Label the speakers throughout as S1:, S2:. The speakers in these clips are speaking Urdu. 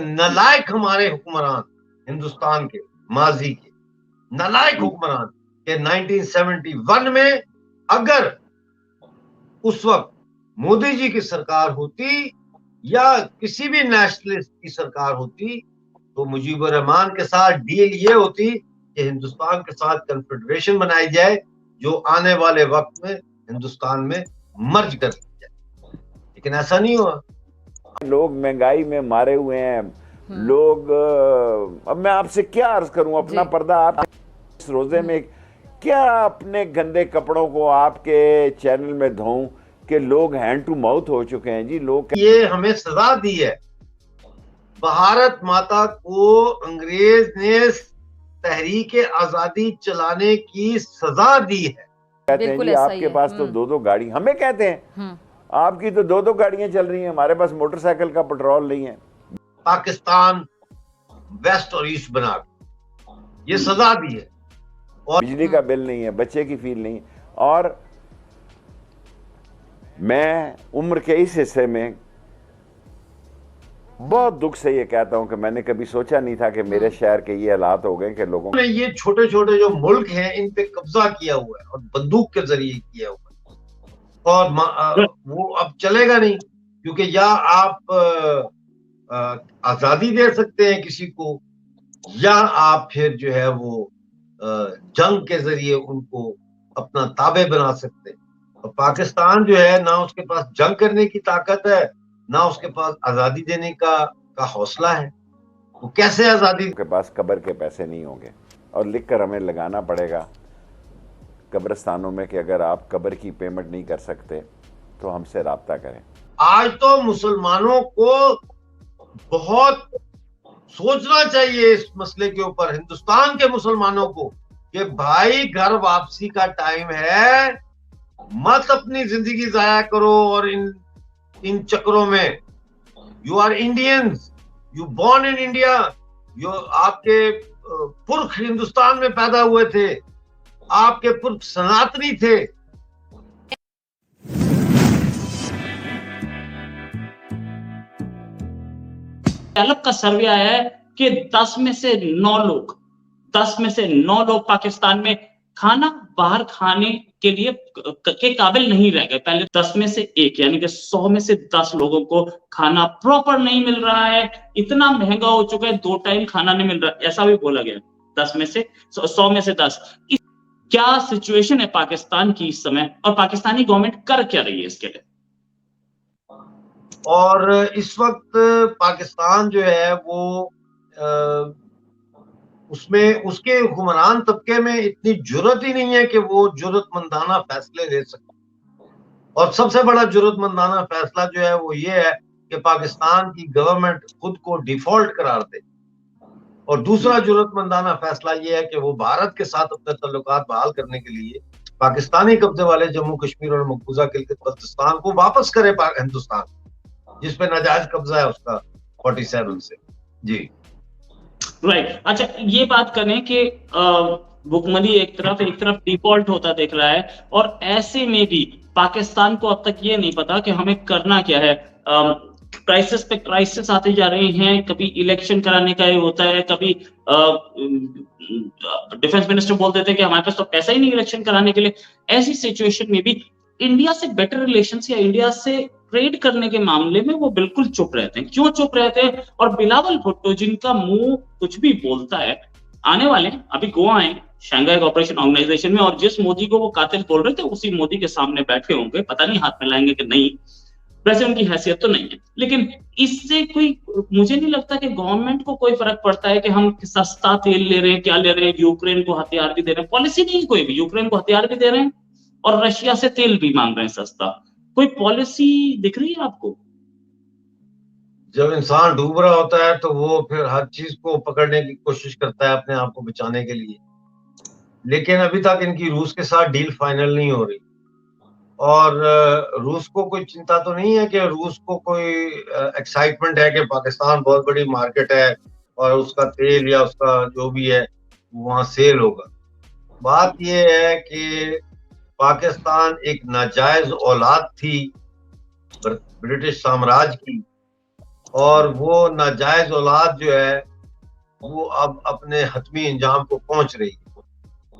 S1: نالائق ہمارے حکمران ہندوستان کے ماضی کے نالائق حکمران کہ 1971 میں اگر اس وقت مودی جی کی سرکار ہوتی یا کسی بھی نیشنلسٹ کی سرکار ہوتی تو مجیب الرحمان کے ساتھ ڈیل یہ ہوتی کہ ہندوستان کے ساتھ کنفیڈریشن بنائی جائے جو آنے والے وقت میں ہندوستان میں مرج کر دی جائے، لیکن ایسا نہیں ہوا۔
S2: لوگ مہنگائی میں مارے ہوئے ہیں لوگ، اب میں آپ سے کیا عرض کروں، اپنا پردہ آپ اس روزے میں کیا اپنے گندے کپڑوں کو آپ کے چینل میں دھوؤں کہ لوگ ہینڈ ٹو ماؤتھ ہو چکے ہیں جی۔ لوگ
S1: یہ ہمیں سزا دی ہے، بھارت ماتا کو انگریز نے تحریک آزادی چلانے کی سزا دی ہے۔
S2: کہتے ہیں جی آپ کے پاس تو دو گاڑی، ہمیں کہتے ہیں آپ کی تو دو گاڑیاں چل رہی ہیں، ہمارے پاس موٹر سائیکل کا پٹرول نہیں ہے۔
S1: پاکستان ویسٹ اور ایسٹ بنا یہ سزا دی ہے، اور
S2: بجلی کا بل نہیں ہے، بچے کی فیس نہیں، اور میں عمر کے اس حصے میں بہت دکھ سے یہ کہتا ہوں کہ میں نے کبھی سوچا نہیں تھا کہ میرے شہر کے یہ حالات ہو گئے کہ لوگوں
S1: نے یہ چھوٹے چھوٹے جو ملک ہیں ان پہ قبضہ کیا ہوا ہے اور بندوق کے ذریعے کیا ہوا ہے، اور وہ اب چلے گا نہیں، کیونکہ یا آپ آزادی دے سکتے ہیں کسی کو یا آپ پھر جو ہے وہ جنگ کے ذریعے ان کو اپنا تابع بنا سکتے ہیں۔ اور پاکستان جو ہے نہ اس کے پاس جنگ کرنے کی طاقت ہے نہ اس کے پاس آزادی دینے کا حوصلہ ہے، وہ کیسے آزادی؟
S2: کے پاس قبر کے پیسے نہیں ہوں گے، اور لکھ کر ہمیں لگانا پڑے گا قبرستانوں میں کہ اگر آپ قبر کی پیمنٹ نہیں کر سکتے تو ہم سے رابطہ کریں۔
S1: آج تو مسلمانوں کو بہت سوچنا چاہیے اس مسئلے کے اوپر، ہندوستان کے مسلمانوں کو، کہ بھائی گھر واپسی کا ٹائم ہے، مت اپنی زندگی ضائع کرو اور ان چکروں میں۔ You are Indians, you born in India, آپ کے پرکھ ہندوستان میں پیدا ہوئے تھے، آپ کے پرکھ سناتنی تھے۔
S3: گیلپ کا سروے آیا ہے کہ 10 میں سے 9 لوگ پاکستان میں کھانا باہر کھانے کے لیے کے قابل نہیں رہ گئے۔ پہلے 10 میں سے 1، یعنی کہ 100 میں سے 10 لوگوں کو کھانا پراپر نہیں مل رہا ہے، اتنا مہنگا ہو چکا ہے، 2 ٹائم کھانا نہیں مل رہا، ایسا بھی بولا گیا 10 میں سے 100 میں سے 10۔ کیا سچویشن ہے پاکستان کی اس سمے، اور پاکستانی گورنمنٹ کر کیا رہی ہے اس کے لیے؟
S1: اور اس وقت پاکستان جو ہے وہ اس کے حکمران طبقے میں اتنی جرت ہی نہیں ہے کہ وہ جرت مندانہ فیصلے لے سکے، اور سب سے بڑا جرت مندانہ فیصلہ جو ہے وہ یہ ہے کہ پاکستان کی گورنمنٹ خود کو ڈیفالٹ قرار دے، اور دوسرا جرت مندانہ فیصلہ یہ ہے کہ وہ بھارت کے ساتھ اپنے تعلقات بحال کرنے کے لیے پاکستانی قبضے والے جموں کشمیر اور مقبوضہ گلگت بلتستان کو واپس کرے ہندوستان، جس پہ ناجائز قبضہ ہے اس کا 47 سے۔ جی
S3: رائٹ، اچھا یہ بات کریں کہ حکمرانی ایک طرف ڈیفالٹ ہوتا دیکھ رہا ہے، اور ایسے میں بھی پاکستان کو اب تک یہ نہیں پتا کہ ہمیں کرنا کیا ہے۔ کرائسس پہ کرائسس آتے جا رہے ہیں، کبھی الیکشن کرانے کا یہ ہوتا ہے، کبھی ڈیفنس منسٹر بول دیتے ہیں کہ ہمارے پاس تو پیسہ ہی نہیں الیکشن کرانے کے لیے۔ ایسی سچویشن میں بھی انڈیا سے بیٹر ریلیشنز یا انڈیا سے ٹریڈ کرنے کے معاملے میں وہ بالکل چپ رہتے ہیں۔ کیوں چپ رہتے ہیں؟ اور بلاول بھٹو جن کا منہ کچھ بھی بولتا ہے، آنے والے ابھی گوا آئے شنگھائی کوآپریشن آرگنائزیشن میں، اور جس مودی کو وہ قاتل بول رہے تھے اسی مودی کے سامنے بیٹھے ہوں گے، پتہ نہیں ہاتھ میں لائیں گے کہ نہیں، ویسے ان کی حیثیت تو نہیں ہے۔ لیکن اس سے کوئی، مجھے نہیں لگتا کہ گورنمنٹ کو کوئی فرق پڑتا ہے کہ ہم سستا تیل لے رہے ہیں، کیا لے رہے ہیں، یوکرین کو ہتھیار بھی دے رہے ہیں، پالیسی نہیں کوئی بھی، یوکرین کو ہتھیار بھی دے رہے ہیں اور رشیا سے تیل بھی مانگ رہے ہیں سستا، کوئی پالیسی دکھ رہی ہے آپ کو؟
S1: جب انسان ڈوب رہا ہوتا ہے تو وہ پھر ہر چیز کو پکڑنے کی کوشش کرتا ہے اپنے آپ کو بچانے کے لیے، لیکن ابھی تک ان کی روس کے ساتھ ڈیل فائنل نہیں ہو رہی، اور روس کو کوئی چنتا تو نہیں ہے کہ روس کو کوئی ایکسائٹمنٹ ہے کہ پاکستان بہت بڑی مارکیٹ ہے اور اس کا تیل یا اس کا جو بھی ہے وہاں سیل ہوگا۔ بات یہ ہے کہ پاکستان ایک ناجائز اولاد تھی برٹش سامراج کی، اور وہ ناجائز اولاد جو ہے وہ اب اپنے حتمی انجام کو پہنچ رہی ہے،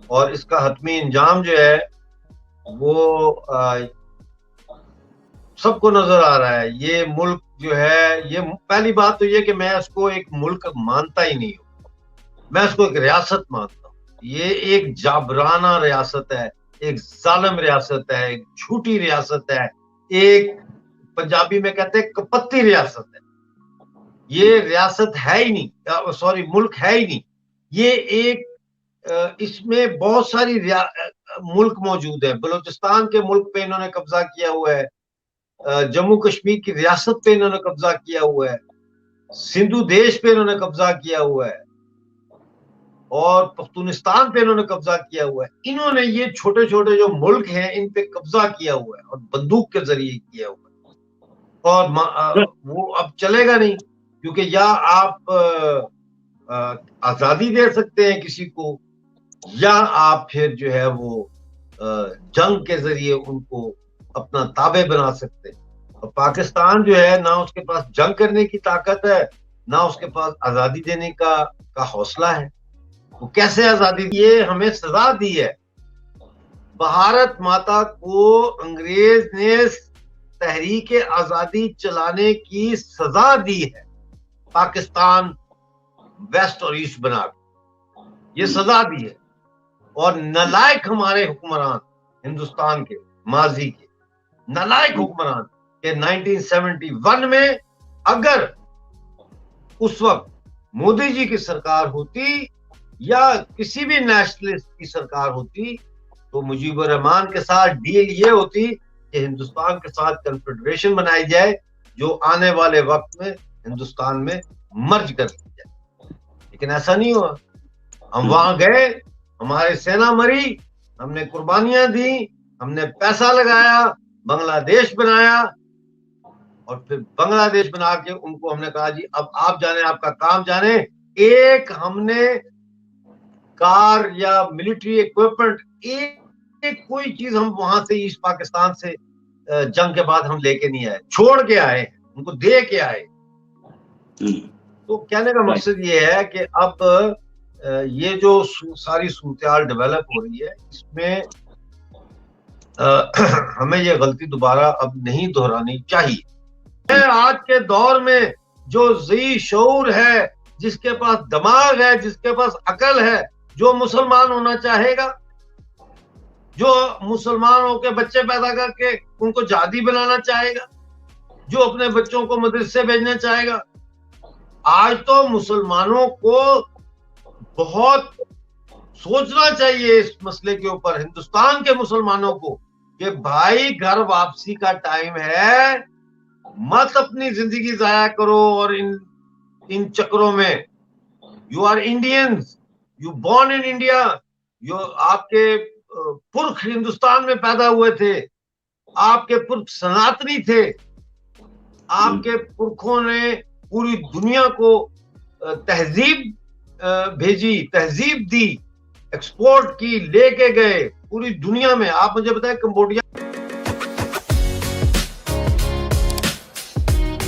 S1: اور اس کا حتمی انجام جو ہے وہ سب کو نظر آ رہا ہے۔ یہ ملک جو ہے، یہ پہلی بات تو یہ کہ میں اس کو ایک ملک مانتا ہی نہیں ہوں، میں اس کو ایک ریاست مانتا ہوں۔ یہ ایک جابرانہ ریاست ہے، ایک ظالم ریاست ہے، ایک جھوٹی ریاست ہے، ایک پنجابی میں کہتے ہیں کپتی ریاست ہے۔ یہ ریاست ہے ہی نہیں، سوری ملک ہے ہی نہیں۔ یہ ایک اس میں بہت ساری ملک موجود ہے۔ بلوچستان کے ملک پہ انہوں نے قبضہ کیا ہوا ہے، جموں کشمیر کی ریاست پہ انہوں نے قبضہ کیا ہوا ہے، سندھو دیش پہ انہوں نے قبضہ کیا ہوا ہے، اور پختونستان پہ انہوں نے قبضہ کیا ہوا ہے۔ انہوں نے یہ چھوٹے چھوٹے جو ملک ہیں ان پہ قبضہ کیا ہوا ہے، اور بندوق کے ذریعے کیا ہوا ہے، اور وہ اب چلے گا نہیں، کیونکہ یا آپ آزادی دے سکتے ہیں کسی کو، یا آپ پھر جو ہے وہ جنگ کے ذریعے ان کو اپنا تابع بنا سکتے ہیں۔ اور پاکستان جو ہے، نہ اس کے پاس جنگ کرنے کی طاقت ہے، نہ اس کے پاس آزادی دینے کا حوصلہ ہے۔ وہ کیسے آزادی دی؟ یہ ہمیں سزا دی ہے۔ بھارت ماتا کو انگریز نے تحریک آزادی چلانے کی سزا دی ہے، پاکستان ویسٹ اور ایسٹ بنا کے یہ سزا دی ہے۔ اور نالائق ہمارے حکمران ہندوستان کے ماضی کے نالائق حکمران کہ 1971 میں اگر اس وقت مودی جی کی سرکار ہوتی یا کسی بھی نیشنلسٹ کی سرکار ہوتی تو مجیب الرحمان کے ساتھ ڈیل یہ ہوتی کہ ہندوستان کے ساتھ کنفیڈریشن بنائی جائے جو آنے والے وقت میں ہندوستان میں مرج کر لی جائے، لیکن ایسا نہیں ہوا۔ ہم وہاں گئے، ہمارے سینا مری، ہم نے قربانیاں دی، ہم نے پیسہ لگایا، بنگلہ دیش بنایا، اور پھر بنگلہ دیش بنا کے ان کو ہم نے کہا جی اب آپ جانے، آپ کا کام جانے۔ ایک ہم نے کار یا ملٹری ایکوپمنٹ، ایک کوئی چیز ہم وہاں سے ایسٹ پاکستان سے جنگ کے بعد ہم لے کے نہیں آئے، چھوڑ کے آئے، ان کو دے کے آئے۔ تو کہنے کا مقصد یہ ہے کہ اب یہ جو ساری صورتحال ڈیولپ ہو رہی ہے، اس میں ہمیں یہ غلطی دوبارہ اب نہیں دہرانی چاہیے۔ آج کے دور میں جو ذی شعور ہے، جس کے پاس دماغ ہے، جس کے پاس عقل ہے، جو مسلمان ہونا چاہے گا، جو مسلمانوں کے بچے پیدا کر کے ان کو جہادی بنانا چاہے گا، جو اپنے بچوں کو مدرسے بھیجنا چاہے گا۔ آج تو مسلمانوں کو بہت سوچنا چاہیے اس مسئلے کے اوپر، ہندوستان کے مسلمانوں کو، کہ بھائی گھر واپسی کا ٹائم ہے، مت اپنی زندگی ضائع کرو اور ان چکروں میں۔ You are Indians, you born in India, آپ کے پرکھ ہندوستان میں پیدا ہوئے تھے، آپ کے پرکھ سناتنی تھے، آپ کے پرکھوں نے پوری دنیا کو تہذیب بھیجی، تہذیب دی، ایکسپورٹ کی، لے کے گئے پوری دنیا میں۔ آپ مجھے بتائیں کمبوڈیا